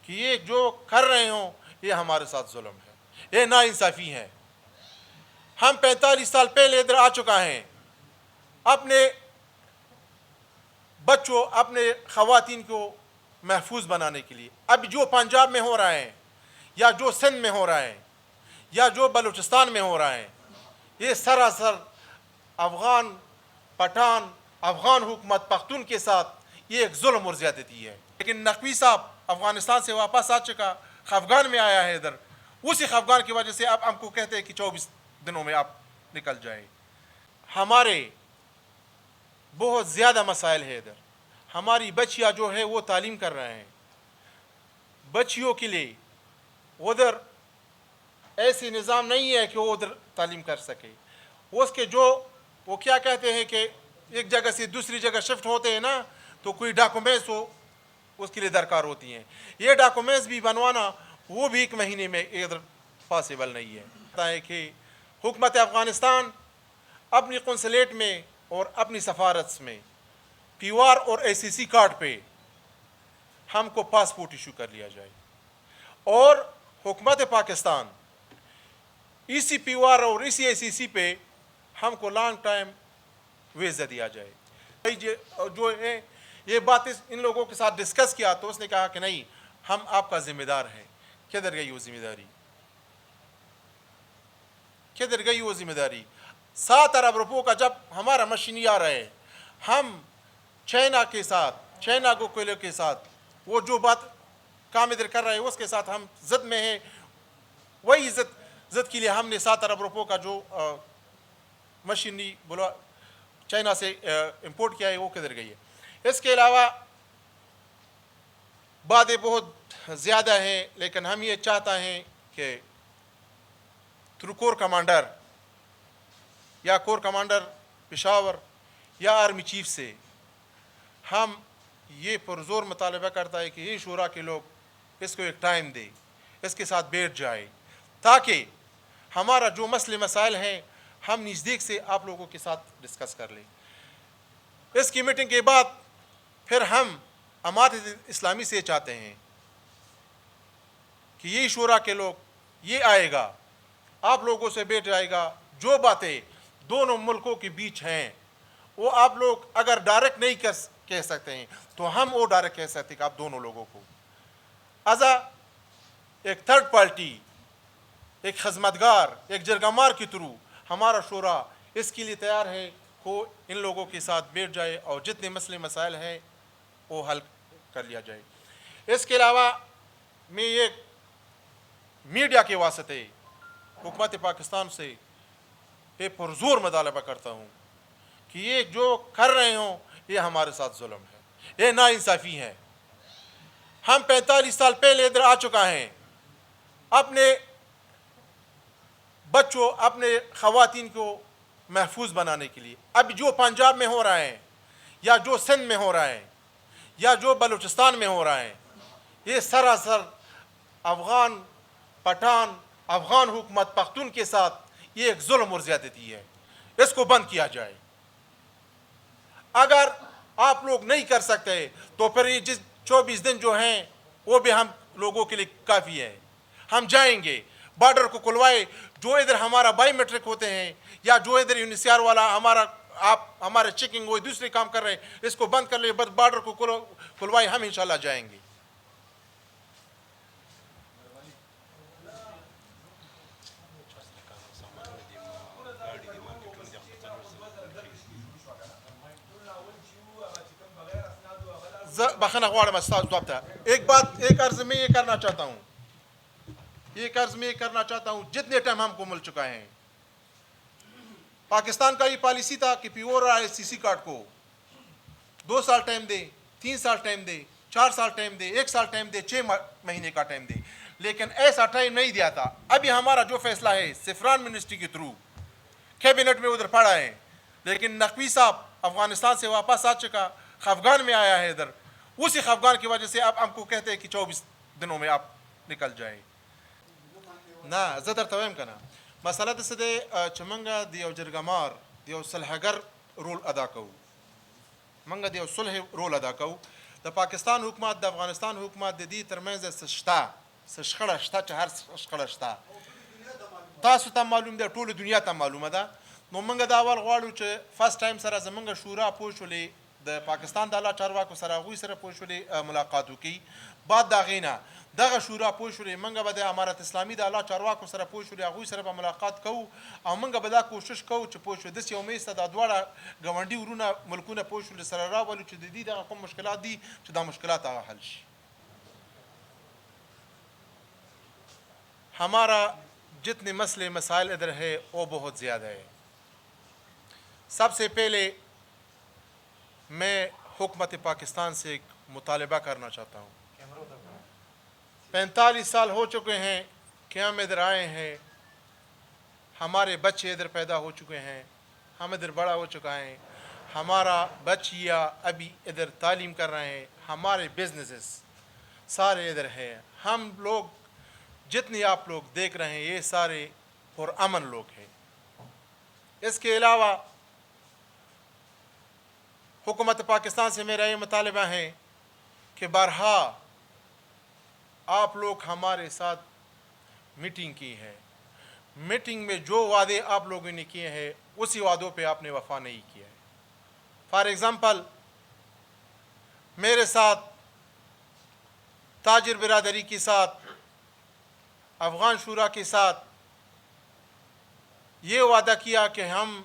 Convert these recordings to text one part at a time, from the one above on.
کہ یہ جو کر رہے ہوں یہ ہمارے ساتھ ظلم ہے، یہ ناانصافی ہے۔ ہم 45 سال پہلے ادھر آ چکا ہیں اپنے بچوں، اپنے خواتین کو محفوظ بنانے کے لیے۔ اب جو پنجاب میں ہو رہا ہے، یا جو سندھ میں ہو رہا ہے، یا جو بلوچستان میں ہو رہا ہے، یہ سراسر افغان پٹھان، افغان حکومت پختون کے ساتھ یہ ایک ظلم اور زیادتی ہے۔ لیکن نقوی صاحب افغانستان سے واپس آ چکا، خفگان میں آیا ہے ادھر، اسی خفگان کی وجہ سے اب ہم کو کہتے ہیں کہ 24 دنوں میں آپ نکل جائیں۔ ہمارے بہت زیادہ مسائل ہے ادھر۔ ہماری بچیاں جو ہے وہ تعلیم کر رہے ہیں، بچیوں کے لیے ادھر ایسی نظام نہیں ہے کہ وہ ادھر تعلیم کر سکے۔ اس کے جو وہ کیا کہتے ہیں کہ ایک جگہ سے دوسری جگہ شفٹ ہوتے ہیں نا، تو کوئی ڈاکومنٹس ہو اس کے لیے درکار ہوتی ہیں۔ یہ ڈاکومنٹس بھی بنوانا وہ بھی 1 مہینے میں ادھر پاسبل نہیں ہے۔ پتہ ہے کہ حکومت افغانستان اپنی قنصلیٹ میں اور اپنی سفارت میں پیوار اور ACC کارڈ پہ ہم کو پاسپورٹ ایشو کر لیا جائے، اور حکومت پاکستان اسی پیوار اور اسی ACC پہ ہم کو لانگ ٹائم ویزا دیا جائے۔ جو ہے یہ بات ان لوگوں کے ساتھ ڈسکس کیا تو اس نے کہا کہ نہیں، ہم آپ کا ذمہ دار ہیں۔ کدھر گئی وہ ذمہ داری؟ کدھر گئی وہ ذمہ داری؟ 7 ارب روپوں کا جب ہمارا مشینی آ رہا ہے، ہم چائنا کے ساتھ، چائنا کوئلے کے ساتھ وہ جو بات کام ادھر کر رہے ہیں اس کے ساتھ ہم ضد میں ہیں۔ وہی ضد کے لیے ہم نے 7 ارب روپوں کا جو مشینری بولا چائنا سے امپورٹ کیا ہے وہ کدھر گئی ہے؟ اس کے علاوہ باتیں بہت زیادہ ہیں، لیکن ہم یہ چاہتا ہیں کہ تھرو کور کمانڈر یا کور کمانڈر پشاور یا آرمی چیف سے ہم یہ پرزور مطالبہ کرتا ہے کہ یہ شورا کے لوگ اس کو ایک ٹائم دے، اس کے ساتھ بیٹھ جائے، تاکہ ہمارا جو مسئلے مسائل ہیں ہم نزدیک سے آپ لوگوں کے ساتھ ڈسکس کر لیں۔ اس کی میٹنگ کے بعد پھر ہم امارت اسلامی سے چاہتے ہیں کہ یہ شورا کے لوگ یہ آئے گا، آپ لوگوں سے بیٹھ جائے گا، جو باتیں دونوں ملکوں کے بیچ ہیں وہ آپ لوگ اگر ڈائریکٹ نہیں کہہ سکتے ہیں تو ہم وہ ڈائریکٹ کہہ سکتے ہیں کہ آپ دونوں لوگوں کو ایز ایک تھرڈ پارٹی، ایک خدمتگار، ایک جرگمار کے تھرو ہمارا شورا اس کے لیے تیار ہے کہ ان لوگوں کے ساتھ بیٹھ جائے اور جتنے مسئلے مسائل ہیں وہ حل کر لیا جائے۔ اس کے علاوہ میں یہ میڈیا کے واسطے حکومت پاکستان سے یہ پرزور مطالبہ کرتا ہوں کہ یہ جو کر رہے ہوں یہ ہمارے ساتھ ظلم ہے، یہ ناانصافی ہے۔ ہم 45 سال پہلے ادھر آ چکا ہیں اپنے بچوں، اپنے خواتین کو محفوظ بنانے کے لیے۔ اب جو پنجاب میں ہو رہا ہے، یا جو سندھ میں ہو رہا ہے، یا جو بلوچستان میں ہو رہا ہے، یہ سراسر افغان پٹھان، افغان حکومت پختون کے ساتھ یہ ایک ظلم اور زیادتی ہے۔ اس کو بند کیا جائے۔ اگر آپ لوگ نہیں کر سکتے تو پھر یہ 24 دن جو ہیں وہ بھی ہم لوگوں کے لیے کافی ہے۔ ہم جائیں گے، بارڈر کو کھلوائے، جو ادھر ہمارا بائی میٹرک ہوتے ہیں یا جو ادھر UNHCR والا ہمارے چیکنگ وہ دوسرے کام کر رہے ہیں، اس کو بند کر لے، بس بارڈر کو کھلوائے، ہم انشاءاللہ جائیں گے۔ بخنہ غواړم استاد ځواب ته ایک عرض میں یہ کرنا چاہتا ہوں جتنے ٹائم ہم کو مل چکا ہے، پاکستان کا یہ پالیسی تھا کہ پیور اور ACC کارڈ کو 2 سال ٹائم دے، 3 سال ٹائم دے، 4 سال ٹائم دے، 1 سال ٹائم دے، 6 مہینے کا ٹائم دے، لیکن ایسا ٹائم نہیں دیا تھا۔ ابھی ہمارا جو فیصلہ ہے سفران منسٹری کے تھرو کیبنٹ میں ادھر پڑا ہے، لیکن نقوی صاحب افغانستان سے واپس آ چکا، خفگان میں آیا ہے ادھر، اسی خفگان کی وجہ سے اب ہم کو کہتے ہیں کہ 24 دنوں میں آپ نکل جائیں۔ نه زه درته وایم که نه، مسله داسې دی چې موږ د یو جرګمار، د یو صلحګر رول ادا کوو، موږ د یو صلح رول ادا کوو، د پاکستان حکومت د افغانستان حکومت د دې ترمنځ څه شته څه شخړه شته چې هر شخړه شته تاسو ته معلوم ده ټوله دنیا ته معلومه ده نو موږ دا اول غواړو چې فرست ټایم سره زموږ شورا پوه شولې د پاکستان د اعلی چارواکو سره هغوی سره پوه شولې ملاقات وکړي بعد د هغې نه دغه شورا پوه شولې موږ به د امارت اسلامي د اعلی چارواکو سره پوه شولې هغوی سره به ملاقات کوو او موږ به دا کوشش کوو چې پوه شو داسې یو میز ته دا دواړه ګاونډي ورونه ملکونه پوه شولې سره راولو چې د دې دغه کوم مشکلات دي چې دا مشکلات هغه حل شي. ہمارا جتنے مسئلے مسائل ادھر ہے وہ بہت زیادہ ہے. سب سے پہلے میں حکومت پاکستان سے ایک مطالبہ کرنا چاہتا ہوں. 45 سال ہو چکے ہیں کہ ہم ادھر آئے ہیں, ہمارے بچے ادھر پیدا ہو چکے ہیں, ہم ادھر بڑا ہو چکا ہے, ہمارا بچیا ابھی ادھر تعلیم کر رہے ہیں, ہمارے بزنسز سارے ادھر ہیں. ہم لوگ جتنے آپ لوگ دیکھ رہے ہیں یہ سارے پرامن لوگ ہیں. اس کے علاوہ حکومت پاکستان سے میرا یہ مطالبہ ہے کہ بارہا آپ لوگ ہمارے ساتھ میٹنگ کی ہے, میٹنگ میں جو وعدے آپ لوگوں نے کیے ہیں اسی وعدوں پہ آپ نے وفا نہیں کیا ہے. فار ایگزامپل میرے ساتھ تاجر برادری کے ساتھ افغان شورا کے ساتھ یہ وعدہ کیا کہ ہم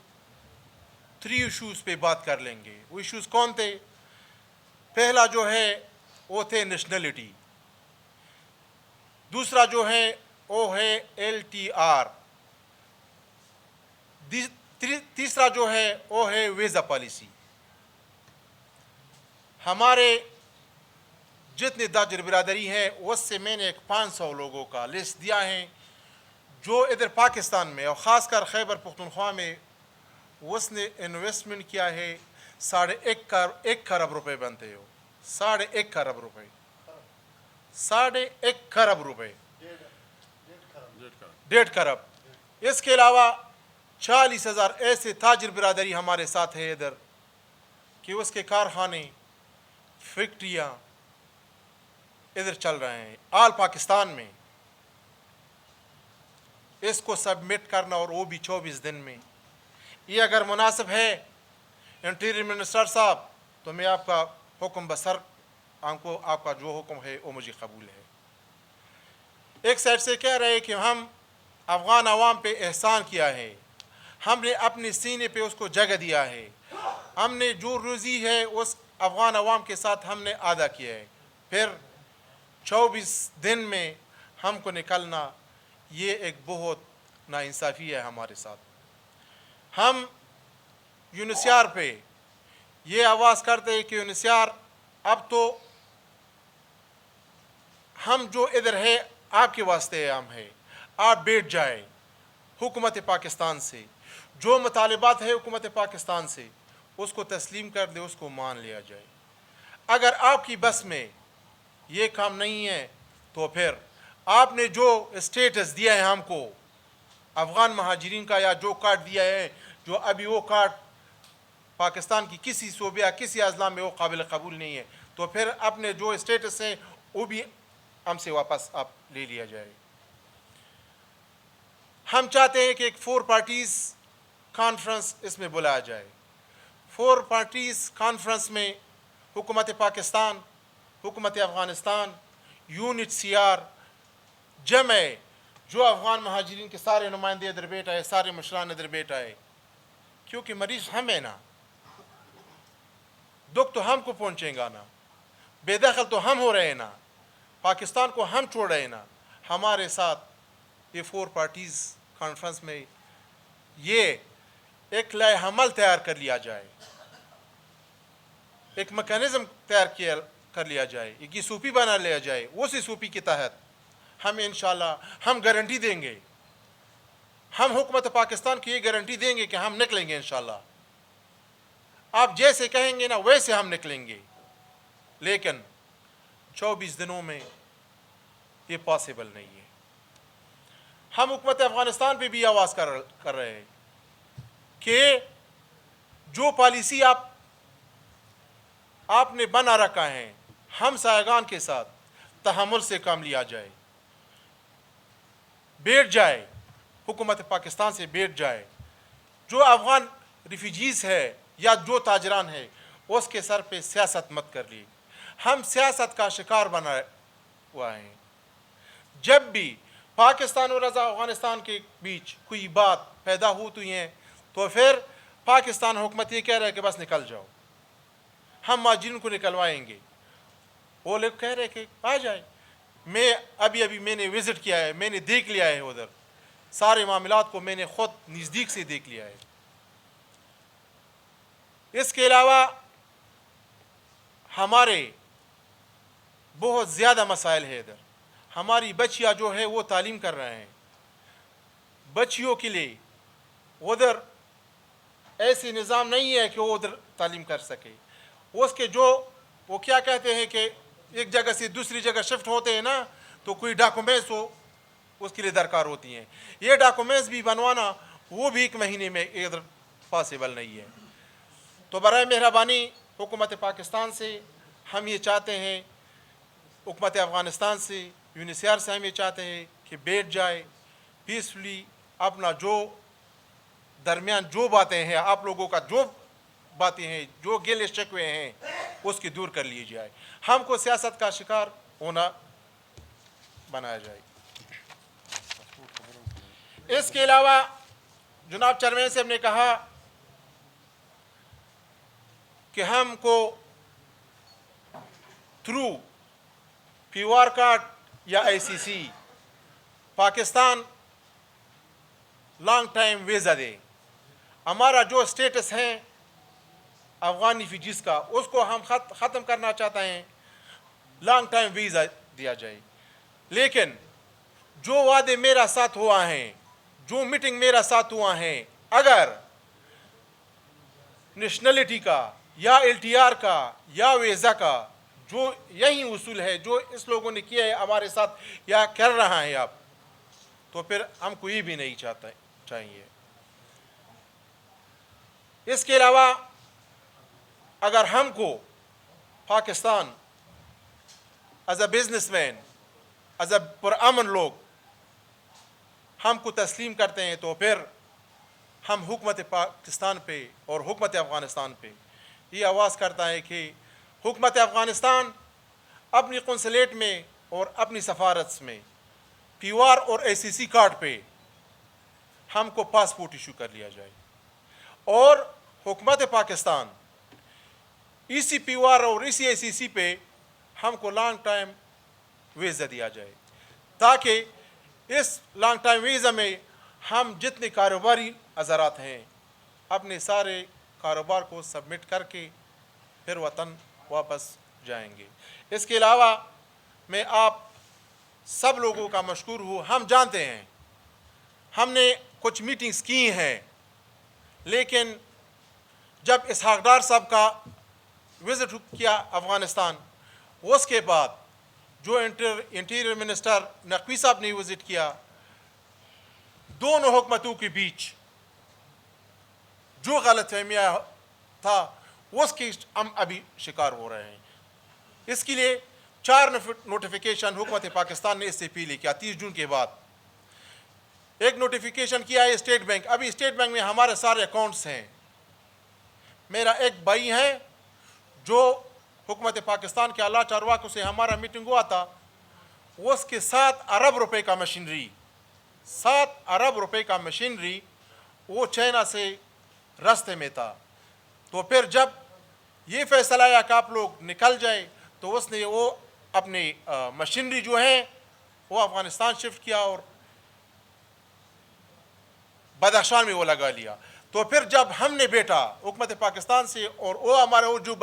3 ایشوز پہ بات کر لیں گے. وہ ایشوز کون تھے؟ پہلا جو ہے وہ تھے نیشنلٹی, دوسرا جو ہے وہ ہے LTR, تیسرا جو ہے وہ ہے ویزا پالیسی. ہمارے جتنے تاجر برادری ہیں اس سے میں نے ایک 500 لوگوں کا لسٹ دیا ہے جو ادھر پاکستان میں اور خاص کر خیبر پختونخوا میں اس نے انویسٹمنٹ کیا ہے 1.5 کروڑ روپے بنتے ہو. 1.5 کروڑ روپے, 1.5 کروڑ روپے, 1.5 کروڑ. اس کے علاوہ 40,000 ایسے تاجر برادری ہمارے ساتھ ہے ادھر کہ اس کے کارخانے فیکٹریاں ادھر چل رہے ہیں آل پاکستان میں. اس کو سبمٹ کرنا اور وہ بھی 24 دن میں. یہ اگر مناسب ہے انٹیریئر منسٹر صاحب تو میں آپ کا حکم بسر آپ کا جو حکم ہے وہ مجھے قبول ہے. ایک سائڈ سے کہہ رہے کہ ہم افغان عوام پہ احسان کیا ہے, ہم نے اپنے سینے پہ اس کو جگہ دیا ہے, ہم نے جو روزی ہے اس افغان عوام کے ساتھ ہم نے ادا کیا ہے, پھر 24 دن میں ہم کو نکلنا یہ ایک بہت ناانصافی ہے ہمارے ساتھ. ہم UNHCR پہ یہ آواز کرتے ہیں کہ UNHCR اب تو ہم جو ادھر ہے آپ کے واسطے ہم ہے, آپ بیٹھ جائیں حکومت پاکستان سے, جو مطالبات ہے حکومت پاکستان سے اس کو تسلیم کر دے, اس کو مان لیا جائے. اگر آپ کی بس میں یہ کام نہیں ہے تو پھر آپ نے جو اسٹیٹس دیا ہے ہم کو افغان مہاجرین کا یا جو کارڈ دیا ہے, جو ابھی وہ کارڈ پاکستان کی کسی صوبے یا کسی اضلاع میں وہ قابل قبول نہیں ہے, تو پھر اپنے جو اسٹیٹس ہیں وہ بھی ہم سے واپس آپ لے لیا جائے. ہم چاہتے ہیں کہ ایک 4 پارٹیز کانفرنس اس میں بلایا جائے. 4 پارٹیز کانفرنس میں حکومت پاکستان, حکومت افغانستان, UNHCR جمع جو افغان مہاجرین کے سارے نمائندے ادھر بیٹھ آئے, سارے مشران ادھر بیٹھ آئے, کیونکہ مریض ہم ہیں نا, دکھ تو ہم کو پہنچیں گا نا, بے دخل تو ہم ہو رہے ہیں نا, پاکستان کو ہم چھوڑ رہے ہیں نا. ہمارے ساتھ یہ 4 پارٹیز کانفرنس میں یہ ایک لائحہ عمل تیار کر لیا جائے, ایک میکانزم تیار کر لیا جائے, ایک سوپی بنا لیا جائے. اسی سوپی کے تحت ہم انشاءاللہ ہم گارنٹی دیں گے, ہم حکومت پاکستان کی یہ گارنٹی دیں گے کہ ہم نکلیں گے انشاءاللہ. آپ جیسے کہیں گے نا ویسے ہم نکلیں گے, لیکن 24 دنوں میں یہ پاسبل نہیں ہے. ہم حکومت افغانستان پہ بھی آواز کر رہے ہیں کہ جو پالیسی آپ نے بنا رکھا ہے ہم سائیگان کے ساتھ تحمل سے کام لیا جائے، بیٹھ جائے، حکومت پاکستان سے بیٹھ جائے، جو افغان ریفیوجیز ہے یا جو تاجران ہے اس کے سر پہ سیاست مت کر لی. ہم سیاست کا شکار بنا ہوا ہیں. جب بھی پاکستان اور افغانستان کے بیچ کوئی بات پیدا ہوتی ہے تو پھر پاکستان حکومت یہ کہہ رہا ہے کہ بس نکل جاؤ، ہم مہاجرین کو نکلوائیں گے. وہ لوگ کہہ رہے کہ آ جائے. میں ابھی میں نے وزٹ کیا ہے، میں نے دیکھ لیا ہے، ادھر سارے معاملات کو میں نے خود نزدیک سے دیکھ لیا ہے. اس کے علاوہ ہمارے بہت زیادہ مسائل ہے. ادھر ہماری بچیاں جو ہے وہ تعلیم کر رہے ہیں. بچیوں کے لیے ادھر ایسی نظام نہیں ہے کہ وہ ادھر تعلیم کر سکے. اس کے جو وہ کیا کہتے ہیں کہ ایک جگہ سے دوسری جگہ شفٹ ہوتے ہیں نا، تو کوئی ڈاکومنٹس اس کے لیے درکار ہوتی ہیں. یہ ڈاکومنٹس بھی بنوانا وہ بھی 1 مہینے میں ادھر پاسبل نہیں ہے. تو برائے مہربانی حکومت پاکستان سے ہم یہ چاہتے ہیں، حکومت افغانستان سے، UNHCR سے ہم یہ چاہتے ہیں کہ بیٹھ جائے پیسفلی، اپنا جو درمیان جو باتیں ہیں، آپ لوگوں کا جو باتیں ہیں، جو گیلے شکوے ہیں، اس کی دور کر لی جائے. ہم کو سیاست کا شکار ہونا بنایا جائے. اس کے علاوہ جناب چیئرمین صاحب نے کہا کہ ہم کو تھرو پیوار کارڈ یا ICC Pakistan long time visa دے. ہمارا جو اسٹیٹس ہے افغان ریفیوجیز کا، اس کو ہم ختم کرنا چاہتے ہیں، لانگ ٹائم ویزا دیا جائے. لیکن جو وعدے میرا ساتھ ہوا ہیں، جو میٹنگ میرا ساتھ ہوا ہے، اگر نیشنلٹی کا یا LTR کا یا ویزا کا جو یہی اصول ہے جو اس لوگوں نے کیا ہے ہمارے ساتھ یا کر رہا ہے آپ، تو پھر ہم کو یہ بھی نہیں چاہیے. اس کے علاوہ اگر ہم کو Pakistan as a business man, as a پرامن لوگ ہم کو تسلیم کرتے ہیں، تو پھر ہم حکومت پاکستان پہ اور حکومت افغانستان پہ یہ آواز کرتا ہے کہ حکومت افغانستان اپنی قنصلیٹ میں اور اپنی سفارت میں پیوار اور ICC کارڈ پہ ہم کو پاسپورٹ ایشو کر لیا جائے، اور حکومت پاکستان اسی پیوار اور اسی ICC پہ ہم کو لانگ ٹائم ویزا دیا جائے، تاکہ اس لانگ ٹائم ویزا میں ہم جتنے کاروباری عذرات ہیں اپنے سارے کاروبار کو سبمٹ کر کے پھر وطن واپس جائیں گے. اس کے علاوہ میں آپ سب لوگوں کا مشکور ہوں. ہم جانتے ہیں ہم نے کچھ میٹنگز کی ہیں، لیکن جب اسحاق ڈار صاحب کا وزٹ کیا افغانستان، اس کے بعد جو انٹیریئر منسٹر نقوی صاحب نے وزٹ کیا، دونوں حکومتوں کے بیچ جو غلط فہمیاں تھا اس کی ہم ابھی شکار ہو رہے ہیں. اس کے لیے 4 نوٹیفیکیشن حکومت پاکستان نے اس سے پہلے کیا. 30 جون کے بعد ایک نوٹیفیکیشن کیا ہے اسٹیٹ بینک. ابھی اسٹیٹ بینک میں ہمارے سارے اکاؤنٹس ہیں. میرا ایک بھائی ہے جو حکومت پاکستان کے اعلیٰ چارواکوں سے ہمارا میٹنگ ہوا تھا، اس کے 7 ارب روپے کا مشینری، 7 ارب روپے کا مشینری وہ چائنا سے راستے میں تھا. تو پھر جب یہ فیصلہ آیا کہ آپ لوگ نکل جائے، تو اس نے وہ اپنی مشینری جو ہے وہ افغانستان شفٹ کیا اور بدخشان میں وہ لگا لیا. تو پھر جب ہم نے بیٹا حکومت پاکستان سے اور وہ ہمارے جو